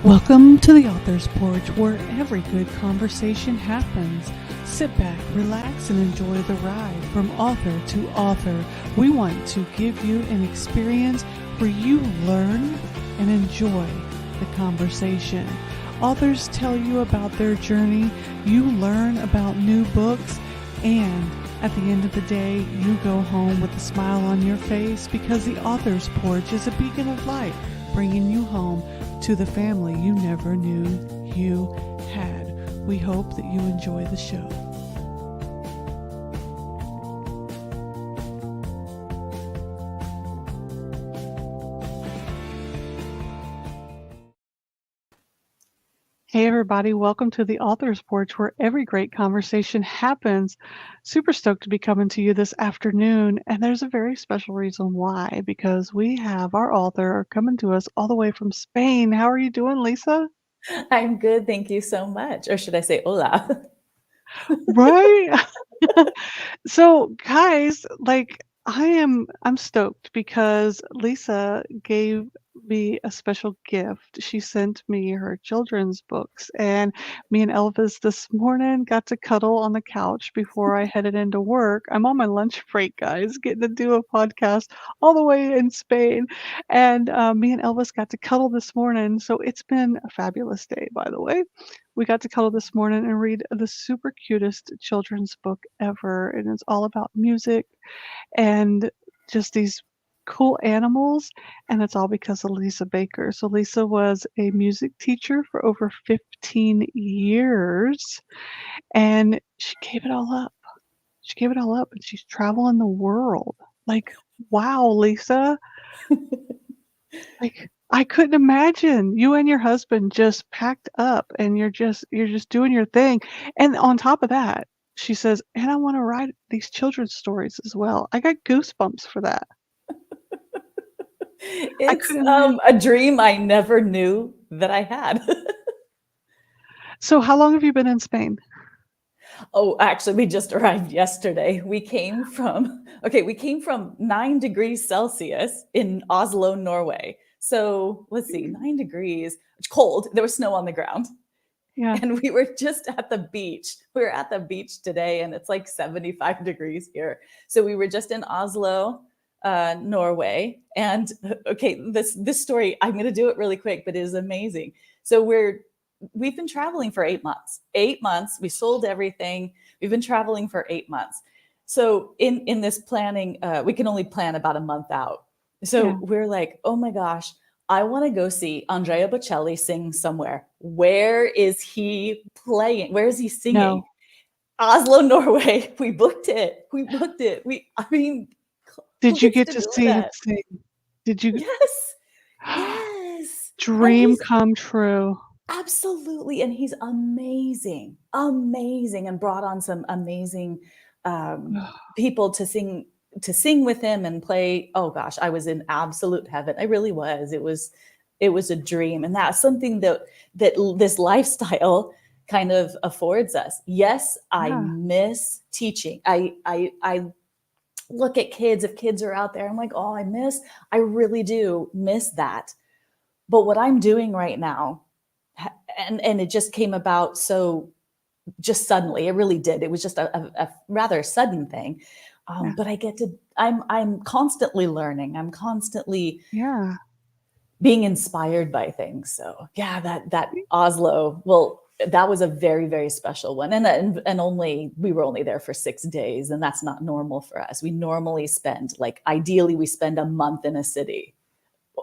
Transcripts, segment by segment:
Welcome to the Author's Porch, where every good conversation happens. Sit back, relax, and enjoy the ride from author to author. We want to give you an experience where you learn and enjoy the conversation. Authors tell you about their journey, you learn about new books, and at the end of the day, you go home with a smile on your face because the Author's Porch is a beacon of light, bringing you home to the family you never knew you had. We hope that you enjoy the show. Hey everybody, welcome to the Author's Porch, where every great conversation happens. Super stoked to be coming to you this afternoon, and there's a very special reason why, because we have our author coming to us all the way from Spain. How are you doing, Lisa? I'm good, thank you so much. Or should I say hola? Right? So, guys, I'm stoked because Lisa gave me a special gift. She sent me her children's books, and me and Elvis this morning got to cuddle on the couch before I headed into work. I'm on my lunch break, guys, getting to do a podcast all the way in Spain, and me and Elvis got to cuddle this morning. So it's been a fabulous day, by the way. We got to cuddle this morning and read the super cutest children's book ever, and it's all about music and just these cool animals, and it's all because of Lisa Baker. So Lisa was a music teacher for over 15 years, and she gave it all up. She gave it all up, and she's traveling the world. Like, wow, Lisa. Like, I couldn't imagine you and your husband just packed up and you're just doing your thing. And on top of that, she says, "And I wanna write these children's stories as well." I got goosebumps for that. I It's, couldn't imagine. a dream I never knew that I had. So how long have you been in Spain? Oh, actually, we just arrived yesterday. We came from 9 degrees Celsius in Oslo, Norway. So, let's see, 9 degrees. It's cold, there was snow on the ground, Yeah. and we were just at the beach. We were at the beach today, and it's like 75 degrees here. So we were just in Oslo, Norway. And okay, this story, I'm going to do it really quick, but it is amazing. So we've been traveling for 8 months. 8 months. We sold everything. We've been traveling for 8 months. So in this planning, we can only plan about a month out. Yeah. So we're like, oh my gosh, I want to go see Andrea Bocelli sing somewhere. Where is he playing? Where is he singing? No. Oslo, Norway. We booked it. We booked it. I mean, who Did you gets get to to do see him that? sing? Did you Yes. Yes. And Dream come true. absolutely. And he's amazing, amazing, and brought on some amazing people to sing with him and play. Oh gosh, I was in absolute heaven. I really was. It was a dream. And that's something that this lifestyle kind of affords us. Yes, I Yeah. miss teaching. I look at kids, if kids are out there, I'm like, oh, I really do miss that. But what I'm doing right now, and it just came about so just suddenly, it really did. It was just a rather sudden thing. Yeah. But I'm constantly learning. I'm constantly Yeah. being inspired by things. So yeah, that Oslo, well, that was a very, very special one. And only we were only there for 6 days, and that's not normal for us. We normally spend, like, ideally we spend a month in a city.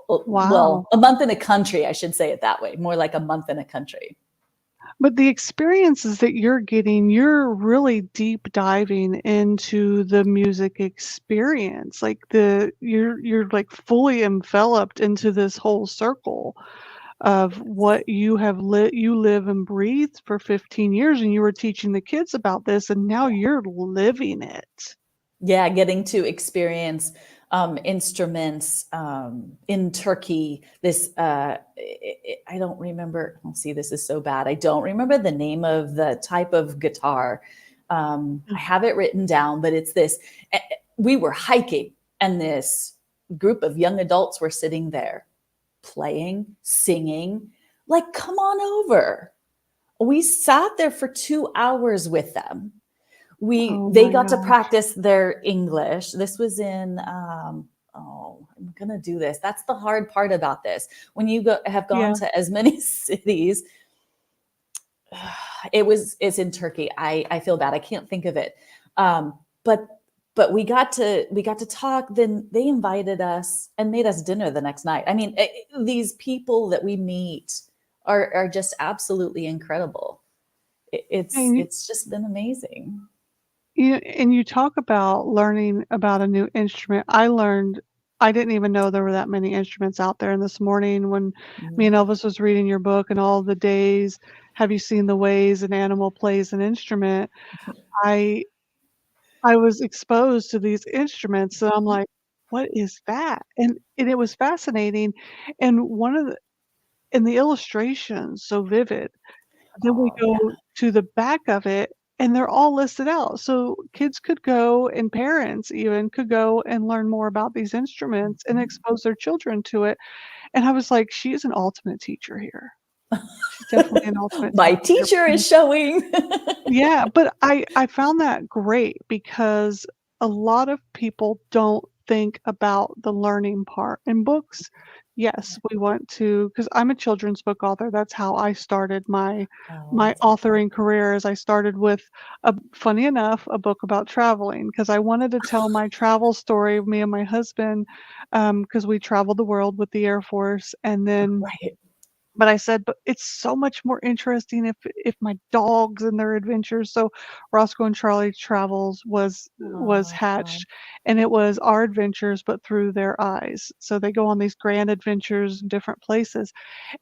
Well, Wow. a month in a country, I should say it that way. More like a month in a country. But the experiences that you're getting, you're really deep diving into the music experience. Like you're like fully enveloped into this whole circle of what you live and breathe for 15 years, and you were teaching the kids about this, and now you're living it. Yeah, getting to experience instruments in Turkey. I don't remember. Let's see, this is so bad. I don't remember the name of the type of guitar. I have it written down, but it's this. We were hiking, and this group of young adults were sitting there playing, singing, Like, come on over. We sat there for 2 hours with them. Oh They my got to gosh. practice their English. This was in I'm gonna do this. That's the hard part about this. When you have gone Yeah. to as many cities, it's in Turkey. I feel bad. I can't think of it. Um, but we got to talk. Then they invited us and made us dinner the next night. I mean, these people that we meet are just absolutely incredible. It's And it's just been amazing. you talk about learning about a new instrument. I didn't even know there were that many instruments out there. And this morning when me and Yeah. Elvis was reading your book and all the days, have you seen the ways an animal plays an instrument? I I was exposed to these instruments and I'm like, what is that? And it was fascinating. And one of the and the illustrations so vivid. Then we Oh yeah. go to the back of it, and they're all listed out. So kids could go and parents even could go and learn more about these instruments and Mhm. expose their children to it. And I was like, "She is an ultimate teacher here. She's definitely an ultimate My teacher here." teacher is showing. Yeah, but I found that great because a lot of people don't think about the learning part. In books, yes, we want to, because 'cause I'm a children's book author, that's how I started Oh, my that's awesome. authoring career. Is I started with funny enough, a book about traveling because I wanted to tell my travel story of me and my husband, because we traveled the world with the Air Force, and then Right. but I said, "But it's so much more interesting if my dogs and their adventures." So Roscoe and Charlie Travels was Oh hatched, God. and it was our adventures, but through their eyes. So they go on these grand adventures in different places.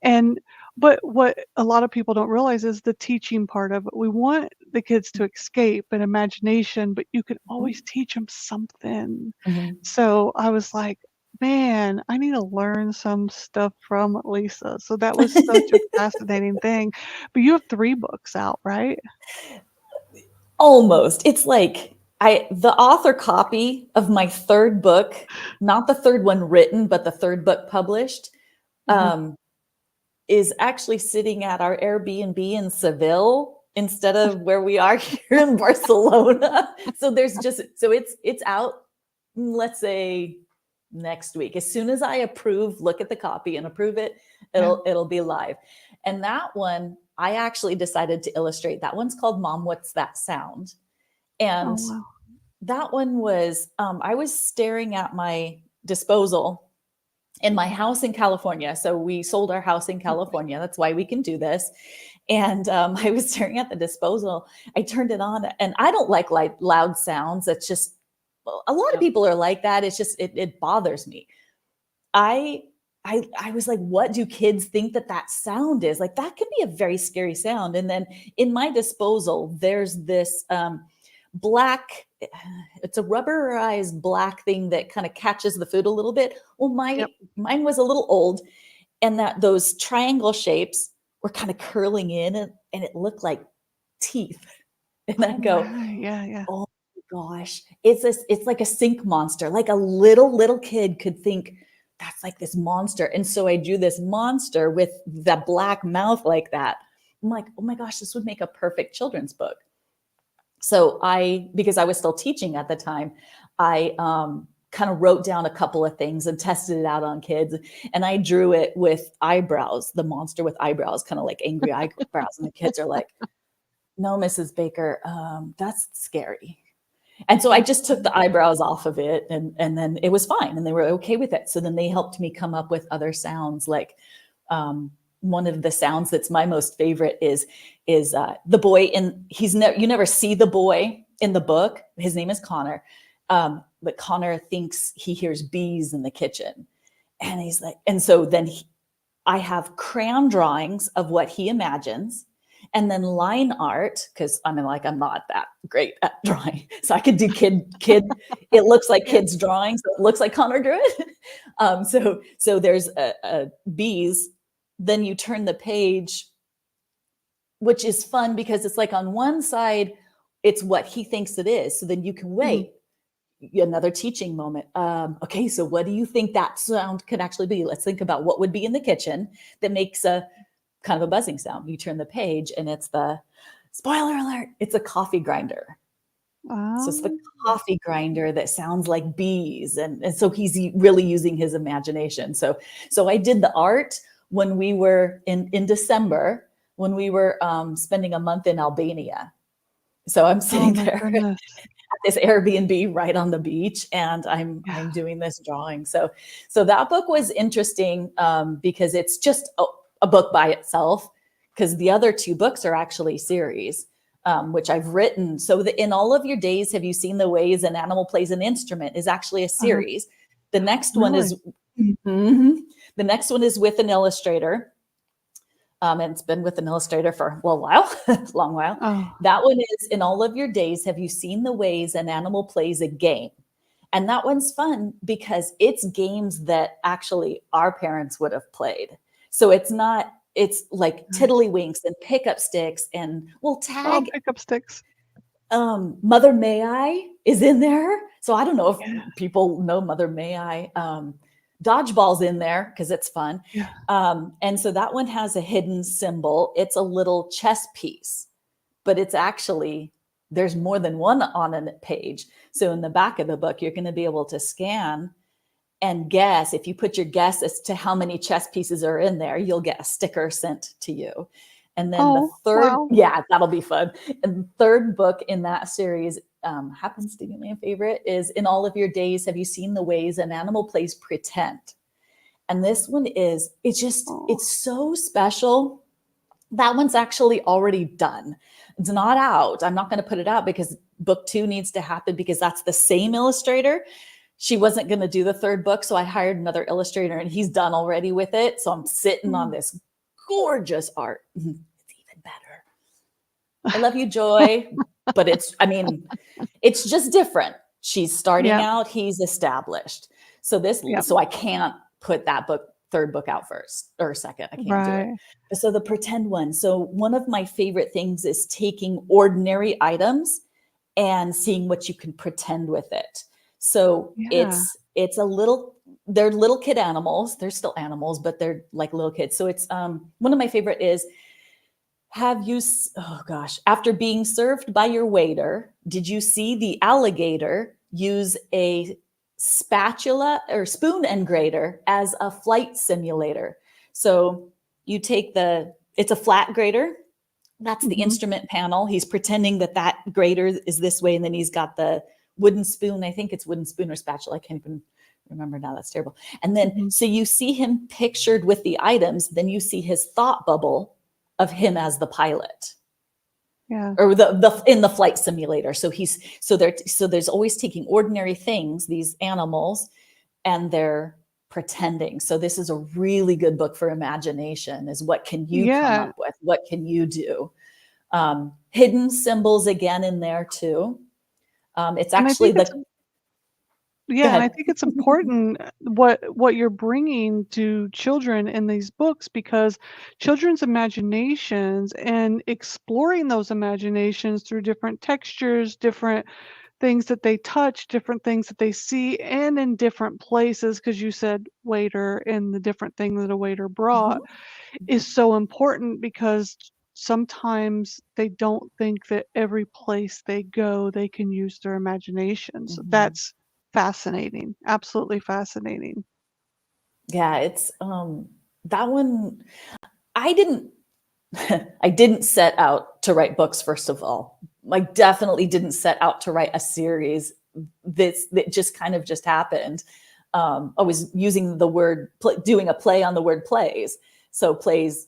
And but what a lot of people don't realize is the teaching part of it. We want the kids to escape and imagination, but you can always Mhm. teach them something. Mhm. So I was like, "Man, I need to learn some stuff from Lisa." So that was such a fascinating thing. But you have 3 books out, right? Almost. It's like the author copy of my third book, not the third one written, but the third book published, Mhm. um, is actually sitting at our Airbnb in Seville instead of where we are here in Barcelona. So it's out, let's say next week. As soon as I look at the copy and approve it, Yeah. it'll be live. And that one, I actually decided to illustrate. That one's called Mom, What's That Sound? Oh, And wow. that one was I was staring at my disposal in my house in California. So we sold our house in California. That's why we can do this. And I was staring at the disposal. I turned it on, and I don't like loud sounds. It's just, well, a lot of Yep. people are like that. It's just it bothers me. I I was like, what do kids think that sound is? Like that can be a very scary sound. And then in my disposal, there's this black. It's a rubberized black thing that kind of catches the food a little bit. Well, Yep. mine was a little old, and that those triangle shapes were kind of curling in, and it looked like teeth. And I Oh go, my, yeah, yeah. oh gosh, it's like a sink monster. Like a little kid could think that's like this monster. And so I drew this monster with the black mouth like that. I'm like, oh my gosh, this would make a perfect children's book. So because I was still teaching at the time, I kind of wrote down a couple of things and tested it out on kids. And I drew it with eyebrows, the monster with eyebrows, kind of like angry eyebrows. And the kids are like, no, Mrs. Baker, that's scary. And so I That's just took funny. the eyebrows off of it, and then it was fine, and they were okay with it. So then they helped me come up with other sounds. Like one of the sounds that's my most favorite is the boy in you never see the boy in the book. His name is Connor, but Connor thinks he hears bees in the kitchen, and he's like, and so then I have crayon drawings of what he imagines, and then line art, because I mean, like, I'm not that great at drawing, so I could do kid. It looks like Yeah. kids drawing, so it looks like Connor drew it. So there's a bees. Then you turn the page, which is fun because it's like on one side, it's what he thinks it is. So then you can Mhm. wait. Another teaching moment. Okay, so what do you think that sound could actually be? Let's think about what would be in the kitchen that makes a kind of a buzzing sound. You turn the page and it's the spoiler alert, it's a coffee grinder. So it's the Um, coffee grinder that sounds like bees. And so he's really using his imagination. So I did the art when we were in December, when we were spending a month in Albania. So I'm oh sitting my there at goodness. this Airbnb right on the beach, and I'm Yeah. doing this drawing. So that book was interesting because it's just a book by itself. Because the other two books are actually series, which I've written. So in all of your days, have you seen the ways an animal plays an instrument? Is actually a Uh-huh. series. The next one Really? is Mhm. The next one is with an illustrator, and it's been with an illustrator for well, a while, long while. Oh, That one is in all of your days. Have you seen the ways an animal plays a game? And that one's fun because it's games that actually our parents would have played. So it's not, it's like nice. tiddlywinks and pickup sticks and well, Oh, tag. pick up sticks. Mother May I is in there. So I don't know Yeah. if people know Mother May I. Dodgeball's in there because it's fun. Yeah. And so that one has a hidden symbol. It's a little chess piece, but it's actually, there's more than one on a page. So in the back of the book, you're going to be able to scan and guess. If you put your guess as to how many chess pieces are in there, you'll get a sticker sent to you. And then the Oh, third, wow. yeah, that'll be fun. And the third book in that series happens to be my favorite is In All of Your Days, Have You Seen the Ways an Animal Plays Pretend? And this one is, Oh. it's so special. That one's actually already done. It's not out. I'm not going to put it out because book 2 needs to happen because that's the same illustrator. She wasn't going to do the third book. So I hired another illustrator and he's done already with it. So I'm sitting on Mm. this gorgeous art. It's even better. I love you, Joy. But I mean, it's just different. She's starting Yeah. out, he's established. Yeah. So I can't put that third book out first or second. I can't do it. Right. So the pretend one. So one of my favorite things is taking ordinary items and seeing what you can pretend with it. So Yeah. it's a little, they're little kid animals. They're still animals, but they're like little kids. So it's one of my favorite is oh gosh, after being served by your waiter, did you see the alligator use a spatula or spoon and grater as a flight simulator? So you take it's a flat grater. That's the Mhm. instrument panel. He's pretending that grater is this way. And then he's got the wooden spoon. I think it's wooden spoon or spatula. I can't even remember now. That's terrible. And then, Mhm. so you see him pictured with the items. Then you see his thought bubble of him as the pilot Yeah. or the in the flight simulator. So there's always taking ordinary things, these animals, and they're pretending. So this is a really good book for imagination is what can you come Yeah. up with? What can you do? Hidden symbols again in there too. It's And I actually think it's go yeah, and I ahead. think it's important what you're bringing to children in these books because children's imaginations and exploring those imaginations through different textures, different things that they touch, different things that they see, and in different places, because you said waiter and the different thing that a waiter brought Mhm. is so important because sometimes they don't think that every place they go, they can use their imagination. So Mhm. that's fascinating. Absolutely fascinating. Yeah, it's that one I didn't I didn't set out to write books, first of all. I definitely didn't set out to write a series. That just kind of just happened. I was using the word, doing a play on the word plays. So plays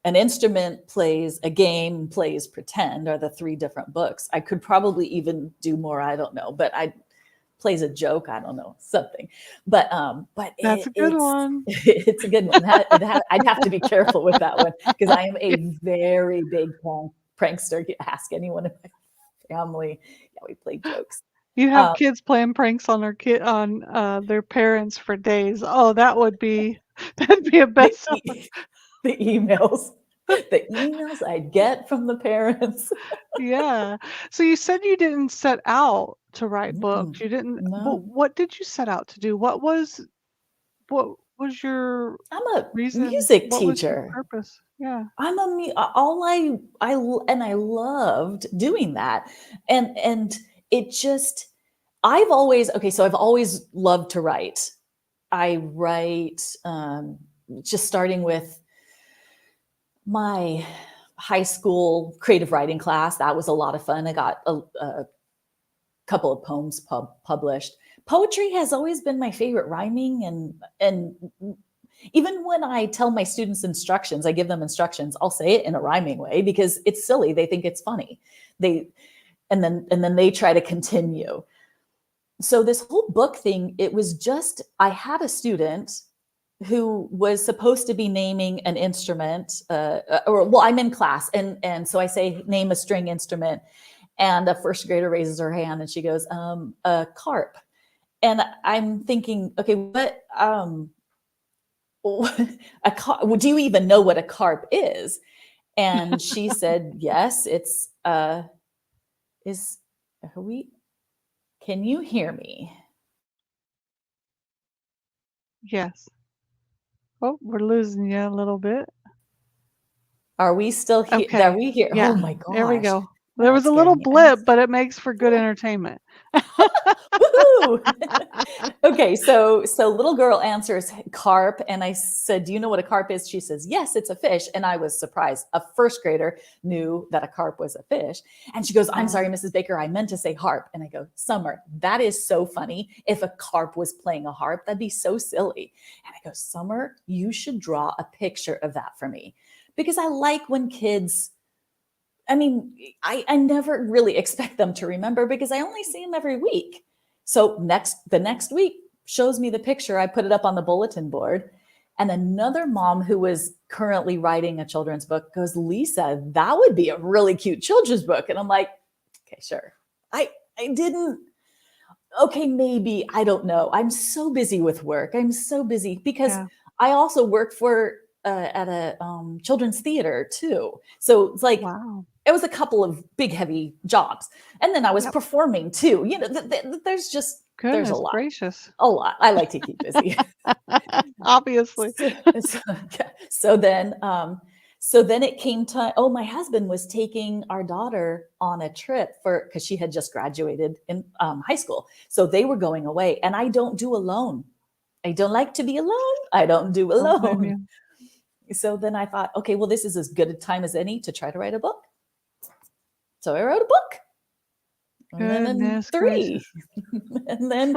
an instrument, plays a game, plays pretend are the 3 different books. I could probably even do more. I don't know, but I plays a joke. I don't know, something, but That's a good it's one. it's a good one. I'd have to be careful with that one because I am a Yeah, very big prankster. You ask anyone in my family, yeah, we play jokes. you have Um, kids playing pranks on their parents for days. Oh, that would be that'd be a the bestseller. e- the emails, the emails I get from the parents. Yeah. So you said you didn't set out to write books. Mm-mm, You didn't, but no, what did you set out to do? What was your I'm a reason? music What was your teacher. purpose? Yeah. And I loved doing that. And it just, I've always, okay, so I've always loved to write. I write, just starting with my high school creative writing class. That was a lot of fun. I got a couple of poems published. Poetry has always been my favorite, wriming, and even when I tell my students instructions, I give them instructions, I'll say it in a rhyming way because it's silly. They think it's funny. They and then they try to continue. So this whole book thing, it was just, I had a student who was supposed to be naming an instrument, or well, I'm in class, and so I say name a string instrument, and a first grader raises her hand and she goes, a carp. And I'm thinking, okay, what, do you even know what a carp is? And she said, yes, it's, is, are we, can you hear me? Yes. Oh, we're losing you a little bit. Are we still here? Are Okay. we here? Oh Yeah, my there we gosh. go. There That was a scared little me. blip, but it makes for good entertainment. Woohoo! Okay, so little girl answers carp, and I said, "Do you know what a carp is?" She says, "Yes, it's a fish." And I was surprised. A first grader knew that a carp was a fish, and she goes, "I'm Wow. sorry, Mrs. Baker, I meant to say harp." And I go, "Summer, that is so funny. If a carp was playing a harp, that'd be so silly." And I go, "Summer, you should draw a picture of that for me, because I like when kids." I mean, I never really expect them to remember because I only see them every week. So the next week shows me the picture. I put it up on the bulletin board. And another mom who was currently writing a children's book goes, "Lisa, that would be a really cute children's book." And I'm like, okay, sure. I didn't, okay, maybe, I don't know. I'm so busy with work. I'm so busy because Yeah. I also work for at a children's theater too. So it's like, Wow. it was a couple of big heavy jobs, and then I was Yep. performing too. There's Goodness gracious. a lot. I like to keep busy. Obviously. so, so, so then so then it came time. Oh, my husband was taking our daughter on a trip for, because she had just graduated in high school, so they were going away, and I don't do alone. I don't like to be alone. I don't do Don't blame alone. you. So then I thought, okay, well, this is as good a time as any to try to write a book. So I wrote a book, and then Goodness three, gracious. and then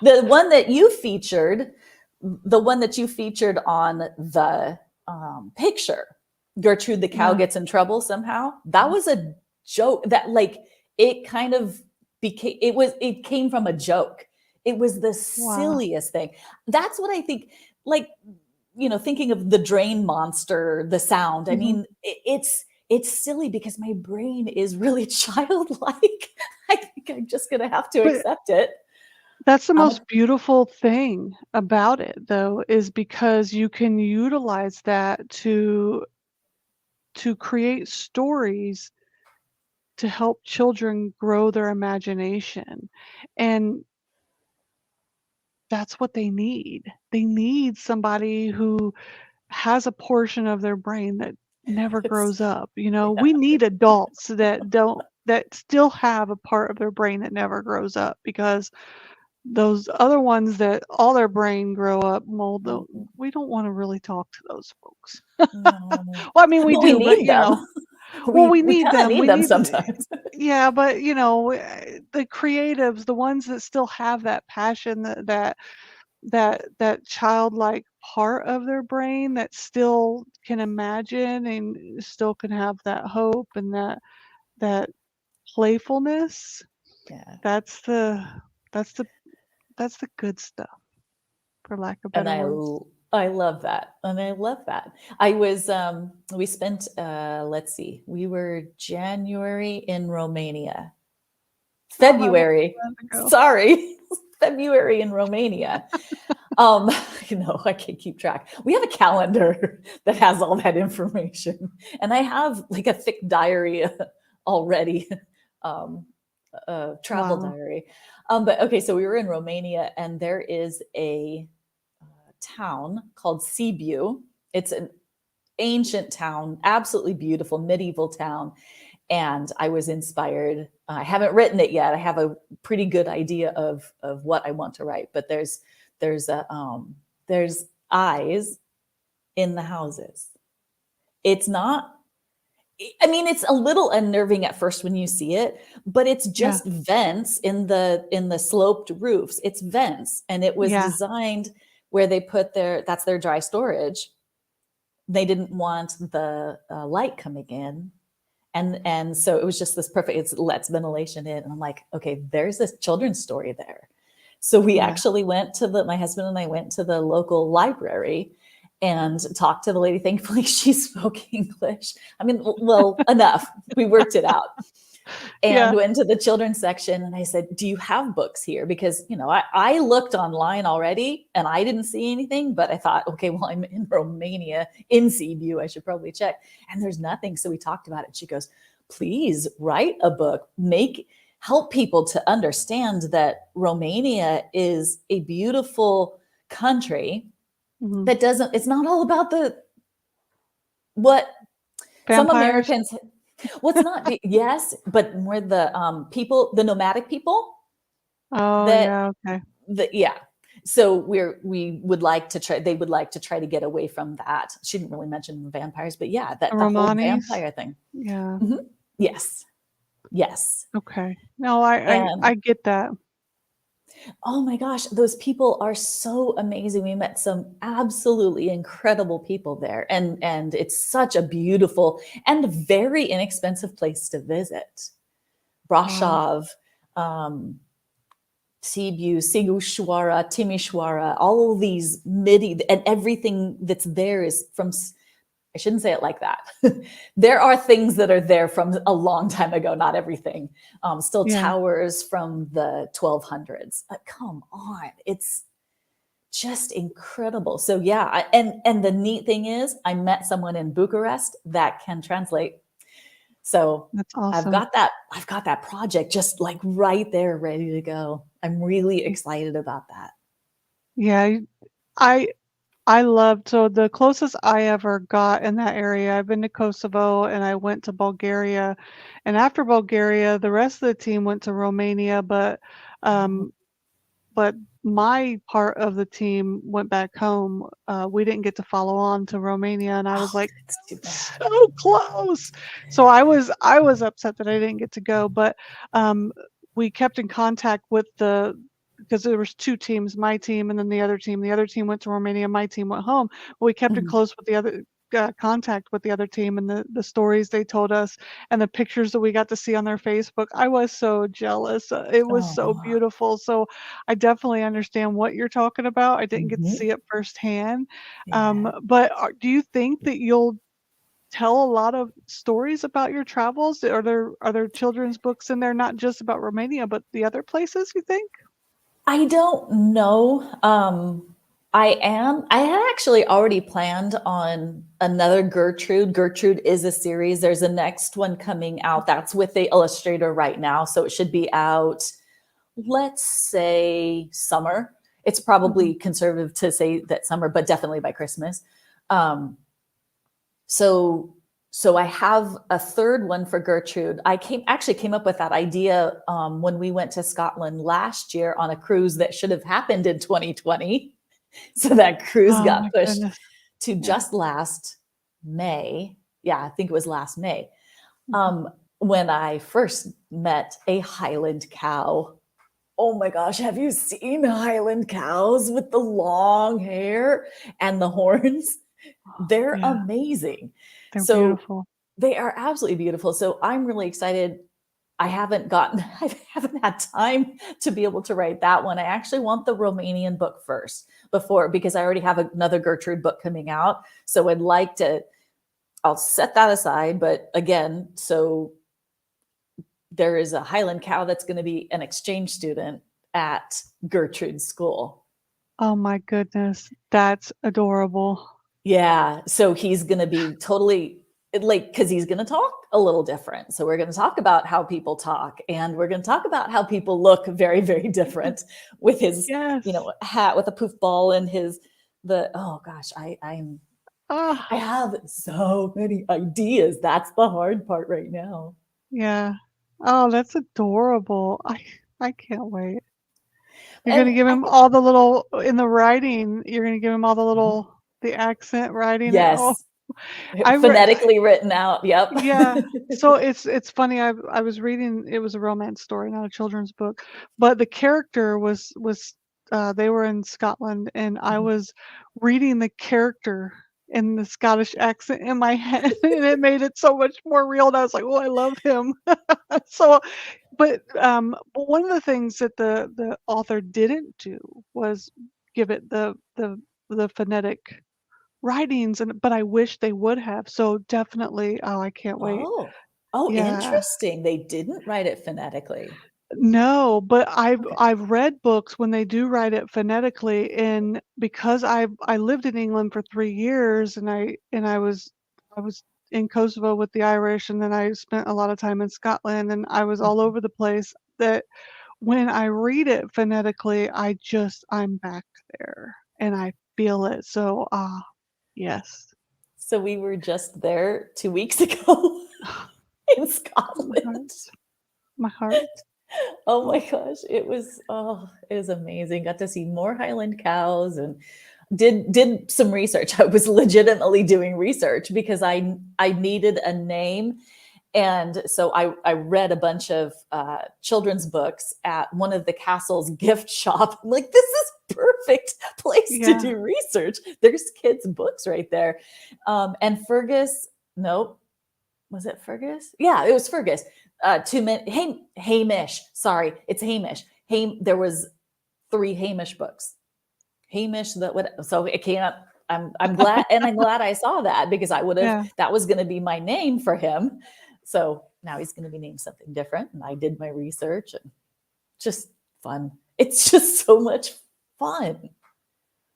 the one that you featured, the one that you featured on the picture, Gertrude the cow Yeah. gets in trouble somehow. That was a joke that, like, it kind of became, it came from a joke. It was the Wow. silliest thing. That's what I think, like, thinking of the drain monster, the sound. I Mhm. mean, it's silly because my brain is really childlike. I think I'm just gonna have to But accept it. that's the Um, most beautiful thing about it, though, is because you can utilize that to create stories to help children grow their imagination. And that's what they need. They need somebody who has a portion of their brain that never it's grows up. yeah, We need adults that still have a part of their brain that never grows up, because those other ones that all their brain grow up, well, mhm, we don't want to really talk to those folks. no, Well, I mean, we but we do, but need them. well, We we we need kind of them. need We them need, sometimes. yeah, but the creatives, the ones that still have that passion, that childlike part of their brain that still can imagine and still can have that hope and that playfulness. Yeah, That's the that's the that's the good stuff, for lack of and better words. I love that, and I love that. I was we spent, let's see, we were January in Romania. Oh, that was February, long ago. sorry, February in Romania. Um, I can't keep track. We have a calendar that has all that information, and I have like a thick diary already, um, a travel Wow. diary. But okay, so we were in Romania, and there is a town called Sibiu. It's an ancient town, absolutely beautiful medieval town. And I was inspired. I haven't written it yet. I have a pretty good idea of what I want to write, but there's a there's eyes in the houses. It's not, I mean, it's a little unnerving at first when you see it, but it's Yeah. just vents in the sloped roofs. It's vents, and it was Yeah. designed where they put their, that's their dry storage. They didn't want the light coming in, and so it was just this perfect. It lets ventilation in, and I'm like, okay, there's this children's story there. So we Yeah. actually went to the, my husband and I went to the local library and talked to the lady. Thankfully, she spoke English. I mean, well, enough. We worked it out. And Yeah. went to the children's section and I said, do you have books here? Because, you know, I looked online already and I didn't see anything, but I thought, okay, well, I'm in Romania, in Cebu, I should probably check. And there's nothing. So we talked about it. She goes, please write a book, help people to understand that Romania is a beautiful country Mhm. that doesn't, it's not all about the, what some Vampires? Americans, what's not, yes, but more the people, the nomadic people Oh, that, yeah, okay. yeah. So we would like to try, they would like to try to get away from that. She didn't really mention vampires, but yeah, The that the whole Romanis? vampire thing. Yeah, Mhm. Yes, yes. okay. No, I And get that. oh my gosh, those people are so amazing. We met some absolutely incredible people there, and it's such a beautiful and very inexpensive place to visit. Wow. Brasov, um, Sibiu, Sigushwara, Timișoara, all of these midi, and everything that's there is from, I shouldn't say it like that. There are things that are there from a long time ago, not everything. Still Yeah, towers from the 1200s. Come on, it's just incredible. So yeah, and the neat thing is, I met someone in Bucharest that can translate. So that's awesome. I've got that project just like right there, ready to go. I'm really excited about that. Yeah, I I loved so the closest I ever got in that area, I've been to Kosovo and I went to Bulgaria, and after Bulgaria, the rest of the team went to Romania, Oh, um, but my part of the team went back home. We didn't get to follow on to Romania, and I was oh, like, that's too bad. so close. So I was upset that I didn't get to go, but um, we kept in contact with the because there was two teams, my team and then the other team. The other team went to Romania, my team went home. But we kept in Mhm. close with the other contact with the other team and the stories they told us and the pictures that we got to see on their Facebook. I was so jealous. It was so Oh, beautiful. So I definitely understand what you're talking about. I didn't get to see mhm. it firsthand. Yeah. But do you think that you'll tell a lot of stories about your travels? Are there children's books in there, not just about Romania, but the other places, you think? I don't know. I had actually already planned on another Gertrude. Gertrude is a series. There's a next one coming out. That's with the illustrator right now. So it should be out, let's say summer. It's Mhm. probably conservative to say that summer, but definitely by Christmas. Um, so so I have a third one for Gertrude. I came up with that idea when we went to Scotland last year on a cruise that should have happened in 2020. So that cruise Oh got my pushed goodness. to Yeah. just last May. Yeah, I think it was last May. Mhm. Um, when I first met a Highland cow. Oh my gosh, have you seen Highland cows with the long hair and the horns? They're Yeah, amazing. they're So beautiful. they are absolutely beautiful. So I'm really excited. I haven't gotten, I haven't had time to be able to write that one. I actually want the Romanian book first before, because I already have another Gertrude book coming out. So I'd like to, I'll set that aside. But again, so there is a Highland cow that's going to be an exchange student at Gertrude's school. Oh my goodness, that's adorable. Yeah. So he's going to be totally like, because he's going to talk a little different. So we're going to talk about how people talk, and we're going to talk about how people look very, very different with his, Yes. hat with a poof ball and his, oh gosh, I'm I Ah, have so many ideas. That's the hard part right now. yeah. Oh, that's adorable. I can't wait. You're And gonna give I him think, all the little in the writing, you're gonna give him all the mhm, little the accent writing. Oh, yes, I read phonetically written out. Yep. yeah. So it's funny, I was reading it was a romance story, not a children's book, but the character they were in Scotland, and I Mhm. was reading the character in the Scottish accent in my head, and it made it so much more real, and I was like, "Oh, I love him." So, but one of the things that the author didn't do was give it the phonetic writings, and but I wish they would have, so definitely oh, I can't wait. Oh, oh, Yeah. interesting. They didn't write it phonetically. No, but Okay. I've read books when they do write it phonetically, and because I lived in England for 3 years, and I was in Kosovo with the Irish, and then I spent a lot of time in Scotland, and I was all Mhm. over the place, that when I read it phonetically, I'm back there, and I feel it, so, yes. So we were just there 2 weeks ago in My heart, Scotland. my heart. Oh my Oh, gosh, it was amazing. Got to see more Highland cows and did some research. I was legitimately doing research because I needed a name, and so I read a bunch of children's books at one of the castle's gift shop. I'm like, this is perfect place to yeah, do research. There's kids' books right there, and Fergus. Nope, was it Fergus? Yeah, it was Fergus. 2 minutes. Hamish. Sorry, it's Hamish. There was three Hamish books. Hamish. That what? So it can't. I'm glad, and I'm glad I saw that because I would have. yeah. That was going to be my name for him. So now he's going to be named something different. And I did my research and just fun. It's just so much fun.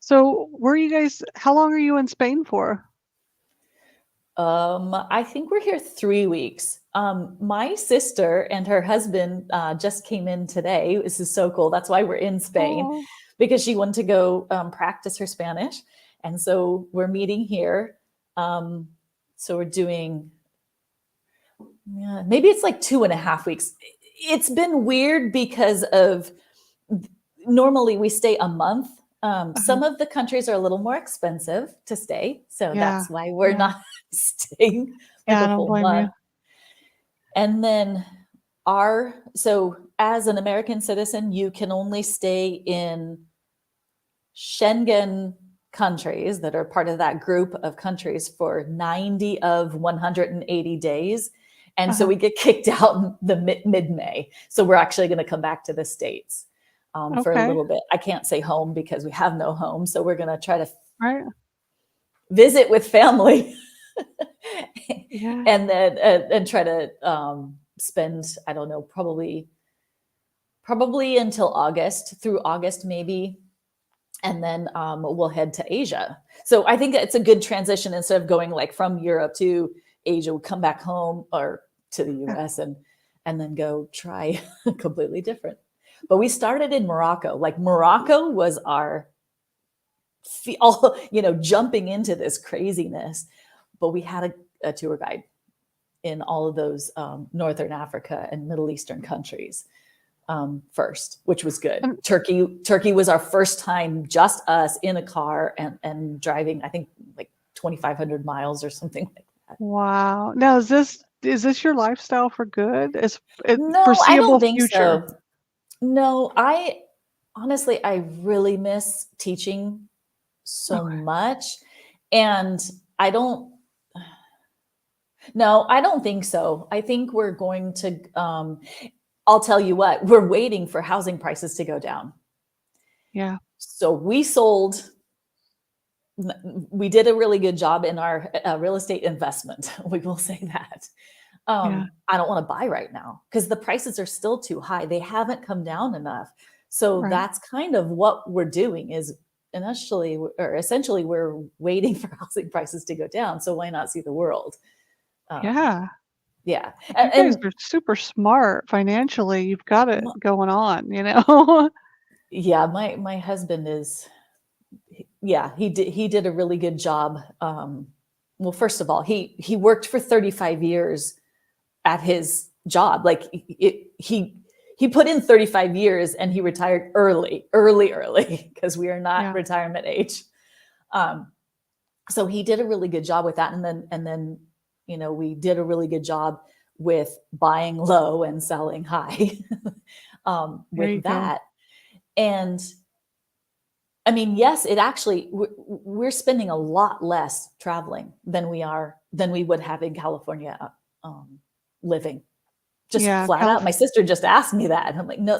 So, where you guys how long are you in Spain for? I think we're here 3 weeks. My sister and her husband just came in today. This is so cool. That's why we're in Spain, Oh, because she wanted to go practice her Spanish. And so we're meeting here. Um, so we're doing, yeah, maybe it's like 2.5 weeks. It's been weird because of normally we stay a month. uh-huh. Some of the countries are a little more expensive to stay. So Yeah, that's why we're yeah. not staying like Yeah, I a don't full blame you. month. And then so as an American citizen, you can only stay in Schengen countries that are part of that group of countries for 90 of 180 days. And so Uh-huh. we get kicked out in the mid-May. So we're actually going to come back to the States for a Okay. little bit. I can't say home because we have no home. So we're going to try to Right. visit with family Yeah, and try to spend, I don't know, probably until August, through August maybe, and then we'll head to Asia. So I think it's a good transition instead of going like from Europe to Asia, we'll come back home or to the yeah. US and then go try completely different. But we started in Morocco. Like Morocco was our all, jumping into this craziness. But we had a tour guide in all of those Northern Africa and Middle Eastern countries first, which was good. And Turkey was our first time, just us in a car and driving. I think like 2,500 miles or something like that. wow. Now is this your lifestyle for good? Is it No, I don't foreseeable think future? so. No, I honestly, I really miss teaching so Okay. much, and I don't. No, I don't think so. I think we're going to. I'll tell you what. We're waiting for housing prices to go down. Yeah, So we did a really good job in our real estate investment. We will say that. yeah, I don't want to buy right now because the prices are still too high. They haven't come down enough. So right. that's kind of what we're doing is initially or essentially we're waiting for housing prices to go down. So why not see the world? Um, Yeah. yeah, You guys and are super smart financially. You've got it going on, you know? yeah, my husband is yeah, he did a really good job. Well, first of all, he worked for 35 years at his job. Like he put in 35 years and he retired early because we are not Yeah. retirement age. Um, so he did a really good job with that. And then, we did a really good job with buying low and selling high There you with go. that. And I mean, yes, it actually, we're spending a lot less traveling than we would have in California living. Just Yeah. flat out. My sister just asked me that. And I'm like, no,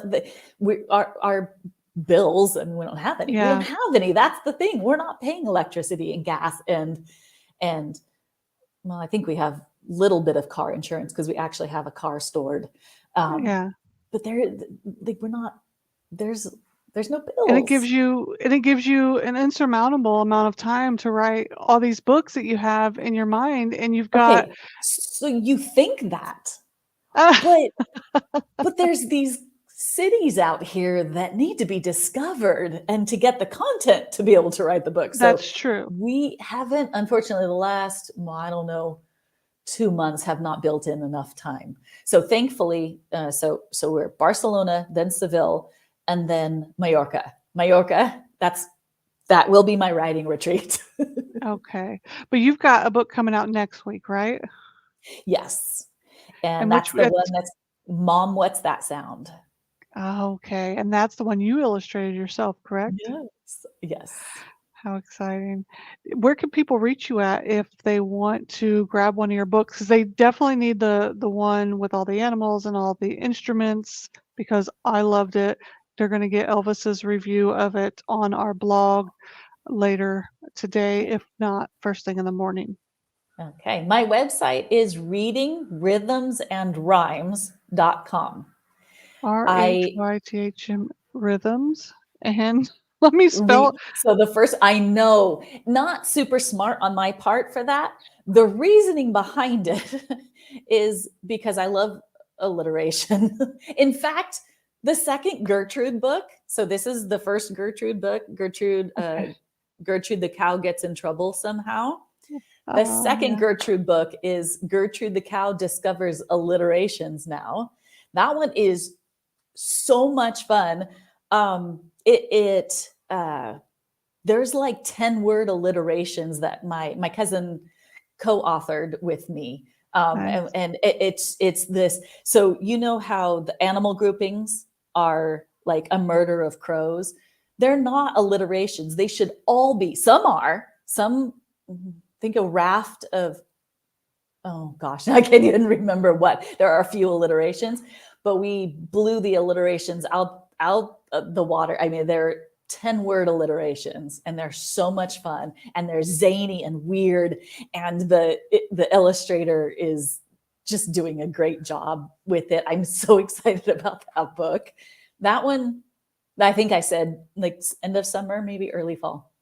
our bills, and we don't have any. We don't Yeah. have any. That's the thing. We're not paying electricity and gas and well, I think we have a little bit of car insurance because we actually have a car stored. Um, Yeah. but we're not, there's no And bills. it gives you an insurmountable amount of time to write all these books that you have in your mind, and you've got Okay. So you think that, uh, but there's these cities out here that need to be discovered and to get the content to be able to write the book. So that's true. we haven't, unfortunately, the last, well, I don't know, 2 months have not built in enough time. So thankfully, so we're Barcelona, then Seville, and then Mallorca. Mallorca, that will be my writing retreat. Okay. But you've got a book coming out next week, right? Yes. And And which that's the one it's that's Mom, What's That Sound? okay. And that's the one you illustrated yourself, correct? Yes. Yes. How exciting. Where can people reach you at if they want to grab one of your books? Because they definitely need the one with all the animals and all the instruments because I loved it. They're going to get Elvis's review of it on our blog later today, if not first thing in the morning. Okay. My website is readingrhythmsandrhymes.com. I RHYTHM rhythms. And let me spell. read, so the first, I know, not super smart on my part for that. The reasoning behind it is because I love alliteration. In fact, the second Gertrude book, so this is the first Gertrude book, Okay. Gertrude the cow gets in trouble somehow. The second Yeah. Gertrude book is Gertrude the cow discovers alliterations now. That one is so much fun. There's like 10-word alliterations that my cousin co-authored with me. Nice. And it's this. So you know how the animal groupings are like a murder of crows. They're not alliterations. They should all be. Some are. Some think a raft of, oh gosh, I can't even remember what. There are a few alliterations, but we blew the alliterations out of the water. I mean, they're 10-word alliterations and they're so much fun and they're zany and weird. And the illustrator is just doing a great job with it. I'm so excited about that book. That one, I think I said like end of summer, maybe early fall.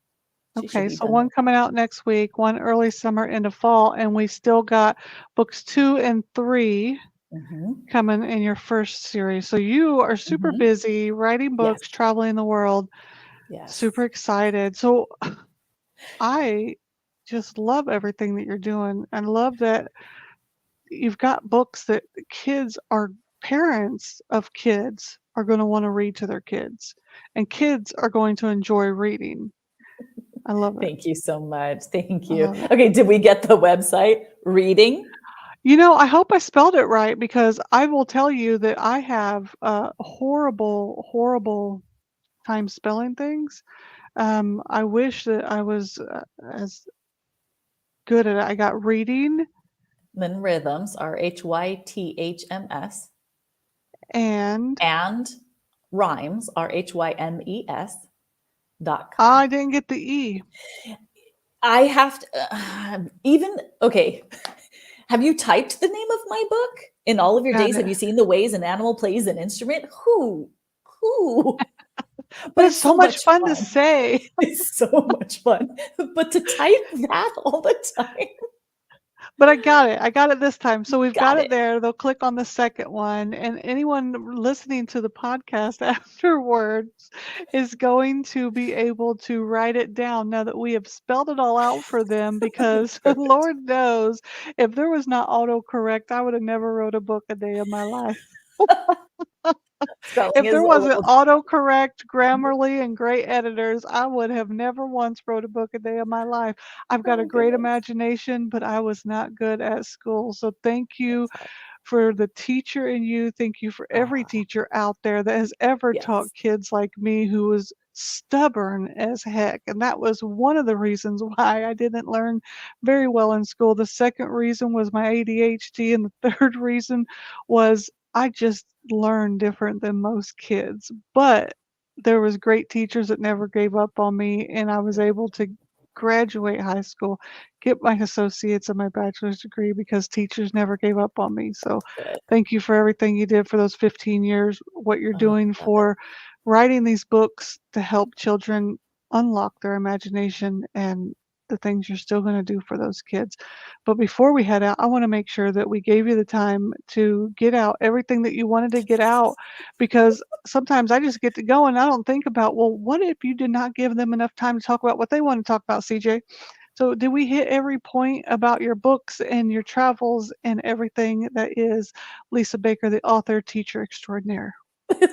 She should Okay, be so done one with. coming out next week, one early summer into fall, and we still got books 2 and 3 Mm-hmm. coming in your first series. So you are super Mm-hmm. busy writing Yes. books, traveling the world, super Yes. excited. So I just love everything that you're doing and love that you've got books that kids are parents of kids are going to want to read to their kids and kids are going to enjoy reading. I love it. Thank you so much. Thank I you. love it. Okay, did we get the website? Reading? I hope I spelled it right because I will tell you that I have a horrible, horrible time spelling things. I wish that I was as good at it. I got reading Then rhythms, RHYTHMS, and and rhymes, RHYMES.com. I didn't get the E. I have to, even, okay. Have you typed the name of my book in all of your Got days? it. Have you seen the ways an animal plays an instrument? Who? But But it's it's so so much much fun to fun. say. It's so much fun. But to type that all the time. But I got it. I got it this time. So we've got Got it it. there. They'll click on the second one, and anyone listening to the podcast afterwards is going to be able to write it down now that we have spelled it all out for them because Perfect. Lord knows if there was not autocorrect, I would have never wrote a book a day of my life. Spelling If is there a wasn't little autocorrect, Mhm. Grammarly, and great editors, I would have never once wrote a book a day of my life. I've got a Oh great goodness. imagination, but I was not good at school. So thank you That's hard. for the teacher in you. Thank you for every Ah, teacher out there that has ever taught yes. kids like me who was stubborn as heck. And that was one of the reasons why I didn't learn very well in school. The second reason was my ADHD, and the third reason was I just learned different than most kids. But there was great teachers that never gave up on me, and I was Good. able to graduate high school, get my associates and my bachelor's degree because teachers never gave up on me. So Good. thank you for everything you did for those 15 years, what you're Oh, doing I love it. for writing these books to help children unlock their imagination, and the things you're still going to do for those kids. But before we head out, I want to make sure that we gave you the time to get out everything that you wanted to get out, because sometimes I just get to go and I don't think about, well, what if you did not give them enough time to talk about what they want to talk about, CJ? So, did we hit every point about your books and your travels and everything that is Lisa Baker, the author, teacher extraordinaire?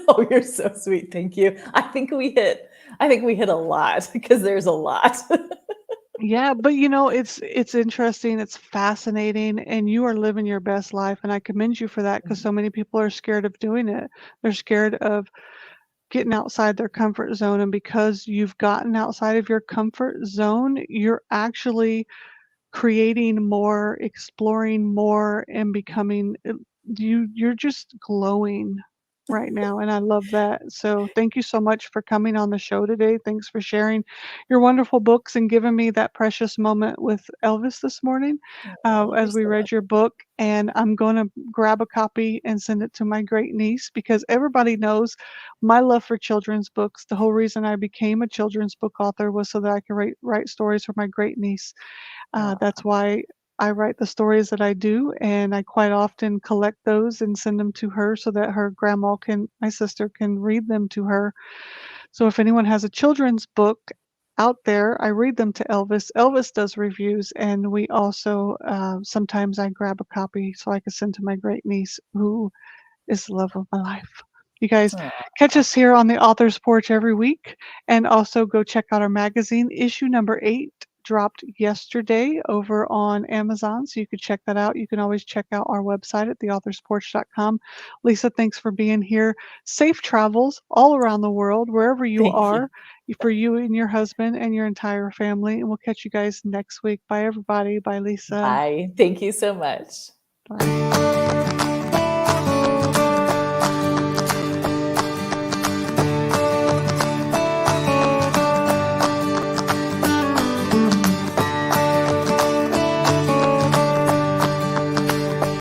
Oh, you're so sweet. Thank you. I think we hit a lot because there's a lot. Yeah, but it's interesting, it's fascinating, and you are living your best life, and I commend you for that because Mhm. so many people are scared of doing it. They're scared of getting outside their comfort zone, and because you've gotten outside of your comfort zone, you're actually creating more, exploring more, and becoming you're just glowing right now, and I love that. So thank you so much for coming on the show today. Thanks for sharing your wonderful books and giving me that precious moment with Elvis this morning, Oh, you're as we so read your book. And I'm going to grab a copy and send it to my great niece because everybody knows my love for children's books. The whole reason I became a children's book author was so that I could write stories for my great niece. welcome. That's why I write the stories that I do, and I quite often collect those and send them to her so that her grandma my sister can read them to her. So if anyone has a children's book out there, I read them to Elvis. Elvis does reviews, and we also sometimes I grab a copy so I can send to my great niece who is the love of my life. You guys catch us here on the Author's Porch every week, and also go check out our magazine. Issue number 8 dropped yesterday over on Amazon, so you could check that out. You can always check out our website at theauthorsporch.com. Lisa, thanks for being here. Safe travels all around the world, wherever you Thank you. are, for you and your husband and your entire family. And we'll catch you guys next week. Bye, everybody. Bye, Lisa. Bye. Thank you so much. Bye.